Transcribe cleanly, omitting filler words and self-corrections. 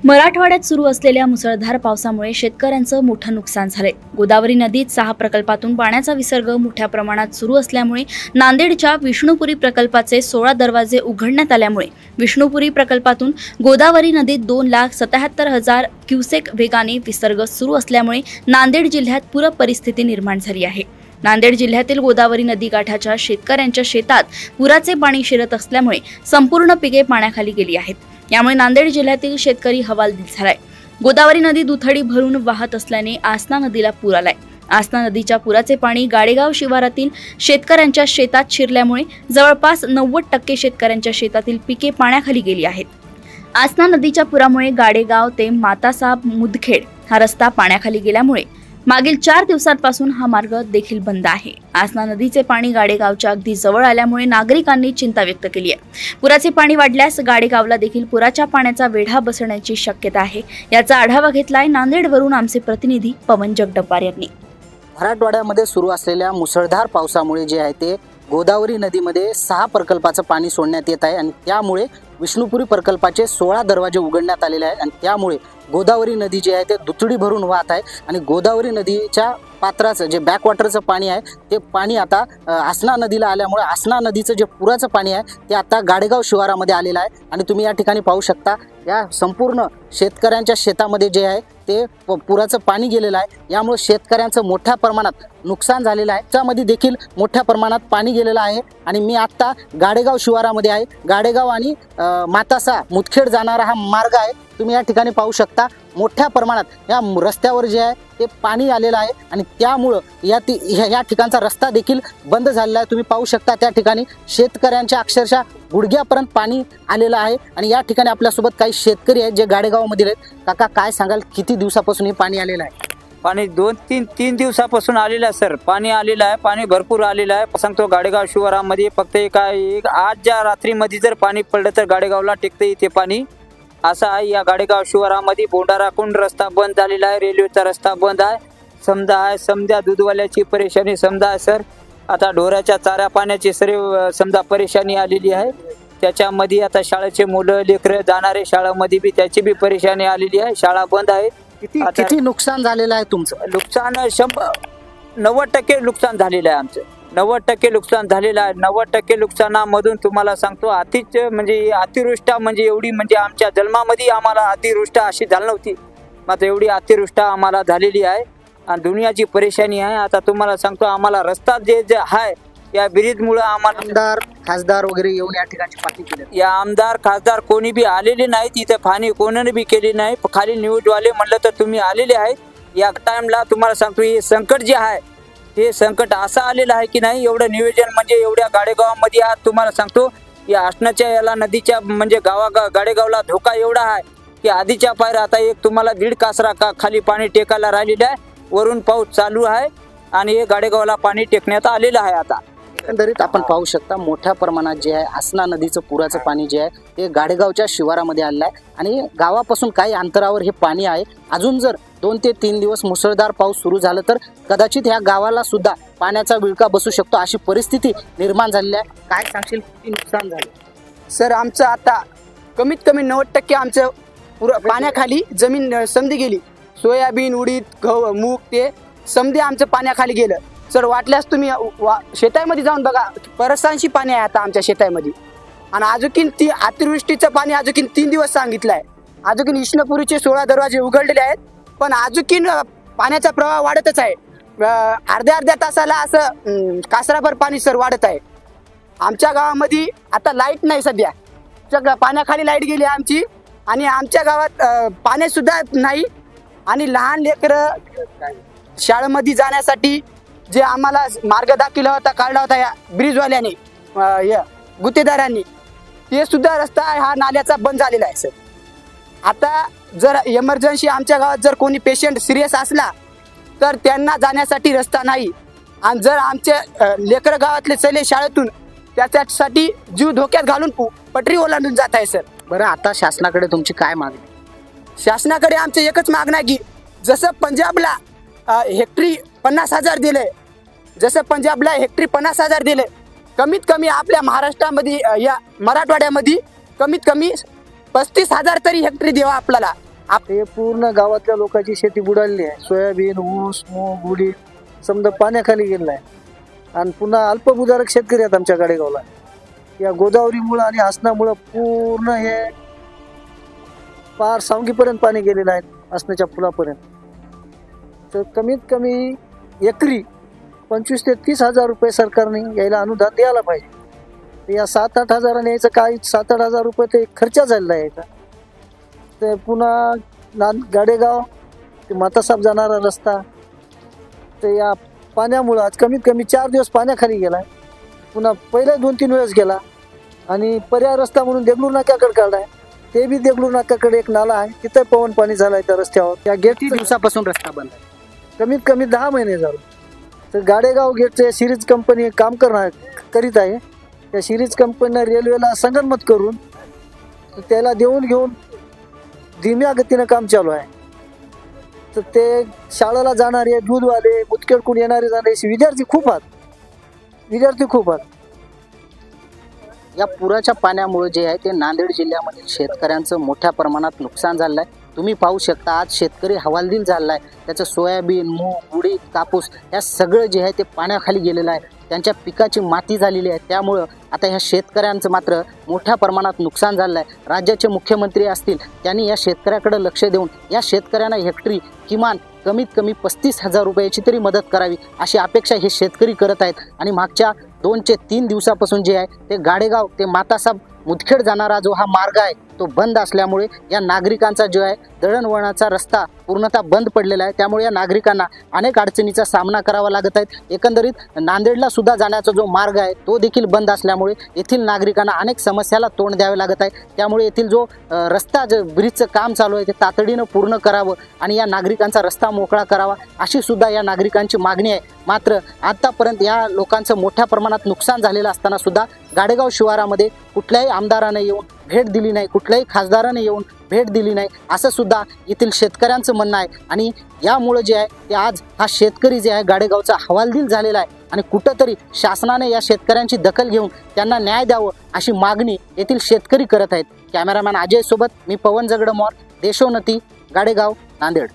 मराठवाड्यात सुरू असलेल्या मुसळधार पावसामुळे शेतकऱ्यांचं मोठं नुकसान झालंय। गोदावरी नदीत 6 प्रकल्पातून पाण्याचा विसर्ग मोठ्या प्रमाणात सुरू असल्यामुळे नांदेडच्या विष्णुपुरी प्रकल्पाचे 16 दरवाजे उघडण्यात आल्यामुळे विष्णुपुरी प्रकल्पातून गोदावरी नदीत 2,77,000 क्युसेक वेगाने विसर्ग सुरू असल्यामुळे नांदेड जिल्ह्यात पूर परिस्थिती निर्माण झाली आहे। नांदेड जिल्ह्यातील गोदावरी नदीकाठाच्या शेतकऱ्यांच्या शेतात पुराचे पाणी शिरत असल्यामुळे संपूर्ण पिके पाण्याखाली गेली आहेत। यामुळे नांदेड जिल्ह्यातील शेतकरी हवालदिल झालाय। गोदावरी नदी दुथडी भरून वाहत असल्याने आसना नदीला पूर आलाय। आसना नदीच्या पुराचे पाणी गाडेगाव शिवारातील शेतकऱ्यांच्या शेतात शिरल्यामुळे जवळपास 90% शेतकऱ्यांच्या शेतातील पिके पाण्याखाली गेली आहेत। आसना नदीच्या पुरामुळे गाडेगाव ते मातासाब मुदखेड हा रस्ता पाण्याखाली गेल्यामुळे मागील 4 दिवसांपासून हा मार्ग देखील बंद आहे। आसना नदीचे पाणी गाडेगावच्या अगदी जवळ आल्यामुळे नागरिकांनी चिंता व्यक्त केली आहे। पुराचे पाणी वाढल्यास गाडेगावला देखील पुराच्या पाण्याचा वेढा बसण्याची शक्यता आहे। याचा आढावा घेतलाय नांदेडवरून आमचे प्रतिनिधी पवन जगदंबार यांनी। मराठवाड्यामध्ये सुरू असलेल्या मुसळधार पावसामुळे जे आहे ते गोदावरी नदीमध्ये 6 प्रकल्पाचं पाणी सोडण्यात येत आहे आणि त्यामुळे विष्णुपुरी प्रकल्पाचे 16 दरवाजे उघडण्यात आलेले आहेत आणि त्यामुळे गोदावरी नदी जी आहे ते दुथडी भरून वाहत आहे आणि गोदावरी नदीच्या पात्राचं जे बॅकवॉटरचं पाणी आहे ते पाणी आता आसना नदीला आल्यामुळे आसना नदीचं जे पुराचं पाणी आहे ते आता गाडेगाव शिवारामध्ये आलेलं आहे आणि तुम्ही या ठिकाणी पाहू शकता या संपूर्ण शेतकऱ्यांच्या शेतामध्ये जे आहे ते पुराचं पाणी गेलेलं आहे। यामुळे शेतकऱ्यांचं मोठ्या प्रमाणात नुकसान झालेलं आहे। त्यामध्ये देखील मोठ्या प्रमाणात पाणी गेलेलं आहे आणि मी आत्ता गाडेगाव शिवारामध्ये आहे। गाडेगाव आणि मातासा मुदखेड जाणारा हा मार्ग आहे। तुम्ही या ठिकाणी पाहू शकता मोठ्या प्रमाणात या रस्त्यावर जे आहे ते पाणी आलेलं आहे आणि त्यामुळं या ठिकाणचा रस्ता देखील बंद झालेला आहे। तुम्ही पाहू शकता त्या ठिकाणी शेतकऱ्यांच्या अक्षरशः गुडघ्यापर्यंत पाणी आलेलं आहे आणि या ठिकाणी आपल्यासोबत काही शेतकरी आहेत जे गाडेगावमधील आहेत। काका काय सांगाल, किती दिवसापासून हे पाणी आलेलं आहे? पाणी 2-3 दिवसापासून आलेलं आहे सर। पाणी आलेलं आहे, पाणी भरपूर आलेलं आहे। सांगतो गाडेगाव शिवारामध्ये फक्त आज ज्या रात्रीमध्ये जर पाणी पडलं तर गाडेगावला टेकतं इथे पाणी असं आहे। या गाडेगाव शिवारामध्ये बोंडाराकुंड रस्ता बंद झालेला आहे, रेल्वेचा रस्ता बंद आहे, समजा दूधवाल्याची परेशानी समजा आहे सर। आता ढोराच्या चारा पाण्याची समजा परेशानी आलेली आहे। त्याच्यामध्ये आता शाळेचे मुलं लेकरं जाणारे शाळेमध्ये बी त्याची बी परेशानी आलेली आहे। शाळा बंद आहे। किती नुकसान झालेलं आहे तुमचं? नुकसान 90% नुकसान झालेलं आहे आमचं। 90% नुकसान झालेलं आहे। 90% नुकसानामधून तुम्हाला सांगतो अतिवृष्टा म्हणजे एवढी म्हणजे आमच्या जन्मामध्ये आम्हाला अतिवृष्टा अशी झाली नव्हती। मात्र एवढी अतिवृष्टा आम्हाला झालेली आहे आणि दुनियाची परेशानी आहे। आता तुम्हाला सांगतो आम्हाला रस्ता जे आहे या ब्रिजमुळे आम्हाला आमदार खासदार वगैरे येऊन या ठिकाणी पाणी केले। या आमदार खासदार कोणी बी आलेले नाहीत इथे, पाणी कोणाने बी केली नाही। खाली न्यूजवाले म्हणलं तर तुम्ही आलेले आहेत। या टाइमला तुम्हाला सांगतो हे संकट जे आहे ते संकट असं आलेलं आहे की नाही एवढं नियोजन म्हणजे एवढ्या गाडेगावामध्ये आज तुम्हाला सांगतो या आसनाच्या याला नदीच्या म्हणजे गाडेगावला धोका एवढा आहे की आधीच्या पायऱ्या आता एक तुम्हाला 1.5 कासरा खाली पाणी टेकायला राहिलेलं आहे। वरून पाऊस चालू आहे आणि हे गाडेगावला पाणी टेकण्यात आलेलं आहे। आता एकंदरीत आपण पाहू शकता मोठ्या प्रमाणात जे आहे आसना नदीचं पुराचं पाणी जे आहे ते गाडेगावच्या शिवारामध्ये आलेलं आहे आणि गावापासून काही अंतरावर हे पाणी आहे। अजून जर 2 ते 3 दिवस मुसळधार पाऊस सुरू झाला तर कदाचित ह्या गावाला सुद्धा पाण्याचा विळखा बसू शकतो अशी परिस्थिती निर्माण झालेली आहे। काय सांगशील, किती नुकसान झालं? सर आमचं आता कमीत कमी 90% आमचं पाण्याखाली जमीन समधी गेली। सोयाबीन, उडीद, गहू, मूग ते समधी आमचं पाण्याखाली गेलं। सर वाटल्यास तुम्ही शेतामध्ये जाऊन बघा, परसांशी पाणी आहे आता आमच्या शेतामध्ये आणि अजून ती अतिवृष्टीचं पाणी अजून 3 दिवस सांगितलं आहे। अजून विष्णुपुरीचे 16 दरवाजे उघडलेले आहेत पण अजून पाण्याचा प्रवाह वाढतच आहे। अर्ध्या तासाला असं कासराभर पाणी सर वाढत आहे। आमच्या गावामध्ये आता लाईट नाही सध्या, पाण्याखाली लाईट गेली आमची आणि आमच्या गावात पाणी सुद्धा नाही आणि लहान लेकरं शाळेमध्ये जाण्यासाठी जे आम्हाला मार्ग दाखवला होता काढला होता या ब्रिजवाल्याने या गुत्तेदारांनी ते सुद्धा रस्ता हा नाल्याचा बंद झालेला आहे सर। आता जर इमर्जन्सी आमच्या गावात जर कोणी पेशंट सिरियस असला तर त्यांना जाण्यासाठी रस्ता नाही आणि जर आमच्या लेकर गावातले चले शाळेतून त्याच्यासाठी जीव धोक्यात घालून पटरी ओलांडून जात आहे सर। बरं, आता शासनाकडे तुमची काय मागणी? शासनाकडे आमचे एकच मागणं आहे की जसं पंजाबला हेक्टरी 50,000 दिले, जसं पंजाबला हेक्टरी 50,000 दिले, कमीत कमी आपल्या महाराष्ट्रामध्ये या मराठवाड्यामध्ये कमीत कमी 35,000 तरी हेक्टरी द्यावा आपल्याला हे पूर्ण गावातल्या लोकांची शेती बुडालेली आहे. सोयाबीन, ऊस, मूग, उडीद समजा पाण्याखाली गेलेला आहे. आणि पुन्हा अल्पभूधारक शेतकरी आहेत आमच्या गाडेगावला. या गोदावरीमुळं आणि हासनामुळं पूर्ण हे पार सावंगीपर्यंत पाणी गेलेलं आहे, हासनाच्या पुलापर्यंत. तर कमीत कमी एकरी 25 ते 30 हजार रुपये सरकारने यायला अनुदान द्यायला पाहिजे. तर या 7-8 हजाराने यायचं काय, 7-8 हजार रुपये ते खर्च झालेला आहे याचा. तर पुन्हा गाडेगाव ते मातासाहेब जाणारा रस्ता तर या पाण्यामुळं आज कमीत कमी 4 दिवस पाण्याखाली गेला. पुन्हा पहिले 2-3 वेळेस गेला. आणि पर्याय रस्ता म्हणून देगलूर नाक्याकडे काढलाय, ते बी देगलूर नाक्याकडे एक नाला आहे, तिथं पवन पाणी झालंय त्या रस्त्यावर. त्या किती दिवसापासून रस्ता बंद आहे? कमीत कमी 10 महिने झाले. तर गाडेगाव गेटचे सिरीज कंपनी काम करीत आहे. त्या सिरीज कंपनीनं रेल्वेला संगनमत करून त्याला देऊन घेऊन धीम्या गतीनं काम चालू आहे. तर ते शाळेला जाणारे, दूधवाले, मुतखेडकडून येणारे जाणारे विद्यार्थी खूप आहेत. या पुराच्या पाण्यामुळे जे आहे ते नांदेड जिल्ह्यामधील शेतकऱ्यांचं मोठ्या प्रमाणात नुकसान झालं आहे. तुम्ही पाहू शकता आज शेतकरी हवालदिल झाला आहे. त्याचं सोयाबीन, मूग, उडीद, कापूस या सगळं जे आहे ते पाण्याखाली गेलेलं आहे. त्यांच्या पिकाची माती झालेली आहे. त्यामुळं आता ह्या शेतकऱ्यांचं मात्र मोठ्या प्रमाणात नुकसान झालं आहे. राज्याचे मुख्यमंत्री असतील त्यांनी या शेतकऱ्याकडे लक्ष देऊन या शेतकऱ्यांना हेक्टरी किमान कमीत कमी 35,000 रुपयाची तरी मदत करावी अशी अपेक्षा हे शेतकरी करत आहेत. आणि मागच्या 2 ते 3 दिवसापासून जे आहे ते गाडेगाव ते मातासाहेब मुदखेड जाणारा जो हा मार्ग आहे तो बंद असल्यामुळे या नागरिकांचा जो आहे दळणवळणाचा रस्ता पूर्णतः बंद पडलेला आहे. त्यामुळे या नागरिकांना अनेक अडचणीचा सामना करावा लागत आहे. एकंदरीत नांदेडला सुद्धा जाण्याचा जो मार्ग आहे तो देखील बंद असल्यामुळे येथील नागरिकांना अनेक समस्याला तोंड द्यावे लागत आहे. त्यामुळे येथील जो रस्ता ब्रिजचं काम चालू आहे ते तातडीनं पूर्ण करावं आणि या नागरिकांचा रस्ता मोकळा करावा अशी सुद्धा या नागरिकांची मागणी आहे. मात्र आतापर्यंत या लोकांचं मोठ्या प्रमाणात नुकसान झालेलं असताना सुद्धा गाडेगाव शिवारामध्ये कुठल्याही आमदाराने येऊन भेट दिली नाही, कुठल्याही खासदाराने येऊन भेट दिली नाही असं सुद्धा येथील शेतकऱ्यांचं म्हणणं आहे. आणि यामुळे जे आहे ते आज हा शेतकरी जे आहे गाडेगावचा हवालदिल झालेला आहे. आणि कुठंतरी शासनाने या शेतकऱ्यांची दखल घेऊन त्यांना न्याय द्यावं अशी मागणी येथील शेतकरी करत आहेत. कॅमेरामॅन अजय सोबत मी पवन जगडमोर, देशोन्नती, गाडेगाव, नांदेड.